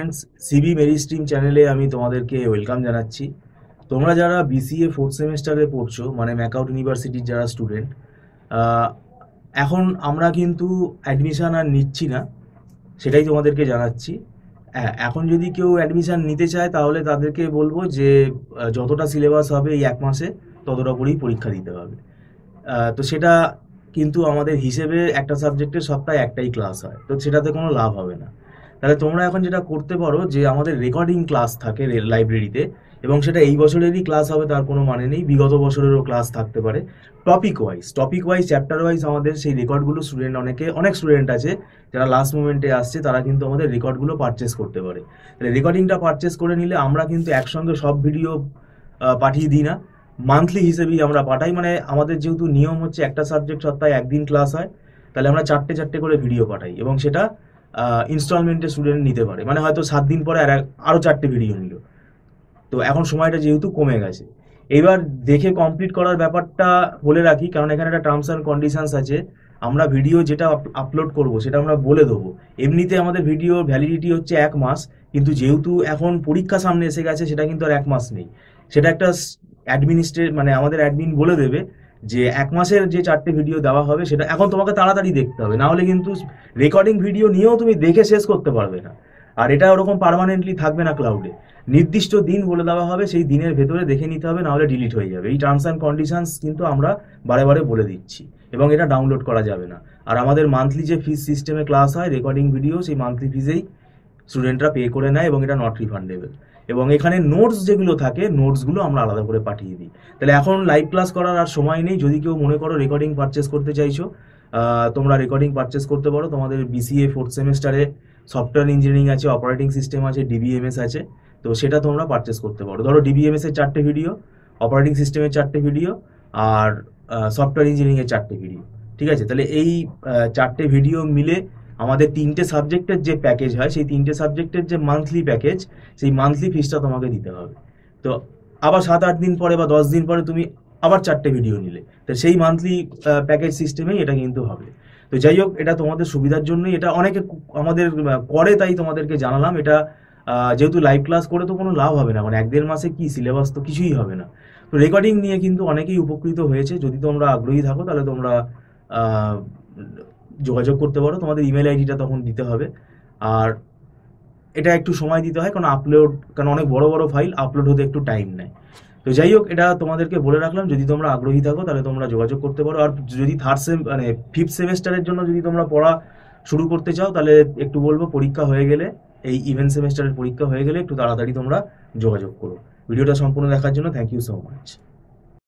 Students, CB Mary stream চ্যানেলে আমি তোমাদেরকে ওয়েলকাম জানাচ্ছি। তোমরা যারা বিসিএ ফোর্থ সেমেস্টারে পড়ছো, মানে ম্যাকআউট ইউনিভার্সিটির যারা স্টুডেন্ট, এখন আমরা কিন্তু অ্যাডমিশন আর নিচ্ছি না, সেটাই তোমাদেরকে জানাচ্ছি। এখন যদি কেউ অ্যাডমিশন নিতে চায় তাহলে তাদেরকে বলবো যে যতটা সিলেবাস হবে এই 1 মাসে ততটা করেই পরীক্ষা দিতে হবে। তো সেটা কিন্তু আমাদের হিসেবে একটা সাবজেক্টের সপ্তাহে একটাই ক্লাস হয়, তো সেটাতে কোনো লাভ হবে না। তাহলে তোমরা এখন যেটা করতে পারো যে আমাদের রেকর্ডিং ক্লাস থাকে লাইব্রেরিতে, এবং সেটা এই বছরেরই ক্লাস হবে তার কোনো মানে নেই, বিগত বছরেরও ক্লাস থাকতে পারে। টপিক ওয়াইজ চ্যাপ্টার ওয়াইজ আমাদের সেই রেকর্ডগুলো অনেক স্টুডেন্ট আছে যারা লাস্ট মোমেন্টে আসছে, তারা কিন্তু আমাদের রেকর্ডগুলো পারচেস করতে পারে। তাহলে রেকর্ডিংটা পারচেস করে নিলে আমরা কিন্তু একসঙ্গে সব ভিডিও পাঠিয়ে দিই না, মান্থলি হিসেবেই আমরা পাঠাই। মানে আমাদের যেহেতু নিয়ম হচ্ছে একটা সাবজেক্ট সপ্তাহে একদিন ক্লাস হয়, তাহলে আমরা চারটে করে ভিডিও পাঠাই, এবং সেটা ইনস্টলমেন্টে স্টুডেন্ট নিতে পারে। মানে হয়তো 7 দিন পরে আরও 4টে ভিডিও নিল, তো এখন সময়টা যেহেতু কমে গেছে। এইবার দেখে কমপ্লিট করার ব্যাপারটা বলে রাখি, কারণ এখানে একটা টার্মস অ্যান্ড কন্ডিশনস আছে। আমরা ভিডিও যেটা আপলোড করব সেটা আমরা বলে দেবো। এমনিতে আমাদের ভিডিওর ভ্যালিডিটি হচ্ছে 1 মাস, কিন্তু যেহেতু এখন পরীক্ষা সামনে এসে গেছে, সেটা কিন্তু আর 1 মাস নেই। সেটা একটা মানে আমাদের অ্যাডমিন বলে দেবে যে 1 মাসের যে 4টে ভিডিও দেওয়া হবে সেটা এখন তোমাকে তাড়াতাড়ি দেখতে হবে, না হলে কিন্তু রেকর্ডিং ভিডিও নিয়েও তুমি দেখে শেষ করতে পারবে না। আর এটা ওরকম পার্মানেন্টলি থাকবে না ক্লাউডে, নির্দিষ্ট দিন বলে দেওয়া হবে, সেই দিনের ভেতরে দেখে নিতে হবে, না হলে ডিলিট হয়ে যাবে। এই টার্মস অ্যান্ড কন্ডিশনস কিন্তু আমরা বারে বারে বলে দিচ্ছি, এবং এটা ডাউনলোড করা যাবে না। আর আমাদের মান্থলি যে ফিস সিস্টেমে ক্লাস হয় রেকর্ডিং ভিডিও, সেই মান্থলি ফিজেই স্টুডেন্টরা পে করে নেয়, এবং এটা নট রিফান্ডেবল। এবং এখানে নোটস যেগুলো থাকে, নোটসগুলো আমরা আলাদা করে পাঠিয়ে দিই। তাহলে এখন লাইভ ক্লাস করার আর সময় নেই। যদি কেউ মনে করো রেকর্ডিং পারচেস করতে চাইছো, তোমরা রেকর্ডিং পারচেস করতে পারো। তোমাদের বিসিএ ফোর্থ সেমেস্টারে সফটওয়্যার ইঞ্জিনিয়ারিং আছে, অপারেটিং সিস্টেম আছে, ডিবিএমএস আছে, তো সেটা তোমরা পারচেস করতে পারো। ধরো ডিবিএমএস এর 4টে ভিডিও, অপারেটিং সিস্টেমের 4টে ভিডিও, আর সফটওয়্যার ইঞ্জিনিয়ারিং এর 4টে ভিডিও, ঠিক আছে? তাহলে এই 4টে ভিডিও মিলে আমাদের 3টে সাবজেক্টের যে প্যাকেজ হয়, সেই 3টে সাবজেক্টের যে মান্থলি প্যাকেজ, সেই মান্থলি ফিসটা তোমাকে দিতে হবে। তো আবার 7-8 দিন পরে বা 10 দিন পরে তুমি আবার 4টে ভিডিও নিলে, তো সেই মান্থলি প্যাকেজ সিস্টেমেই এটা কিন্তু হবে। তো যাই হোক, এটা তোমাদের সুবিধার জন্যই, এটা অনেকে আমাদের করে, তাই তোমাদেরকে জানালাম। এটা যেহেতু লাইভ ক্লাস করে তো কোনো লাভ হবে না, মানে 1-1.5 মাসে কি সিলেবাস, তো কিছুই হবে না। তো রেকর্ডিং নিয়ে কিন্তু অনেকেই উপকৃত হয়েছে। যদি তোমরা আগ্রহী থাকো তাহলে তোমরা যোগাযোগ করতে পারো। তোমাদের ইমেল আইডিটা তখন দিতে হবে, আর এটা একটু সময় দিতে হয়, কারণ অনেক বড় বড় ফাইল আপলোড হতে একটু টাইম নেয়। তো যাই হোক, এটা তোমাদেরকে বলে রাখলাম। যদি তোমরা আগ্রহী থাকো তাহলে তোমরা যোগাযোগ করতে পারো। আর যদি ফিফথ সেমেস্টারের জন্য যদি তোমরা পড়া শুরু করতে চাও, তাহলে একটু বলবো, পরীক্ষা হয়ে গেলে, এই ইভেন্ট সেমেস্টারের পরীক্ষা হয়ে গেলে একটু তাড়াতাড়ি তোমরা যোগাযোগ করো। ভিডিওটা সম্পূর্ণ দেখার জন্য থ্যাংক ইউ সো মাচ।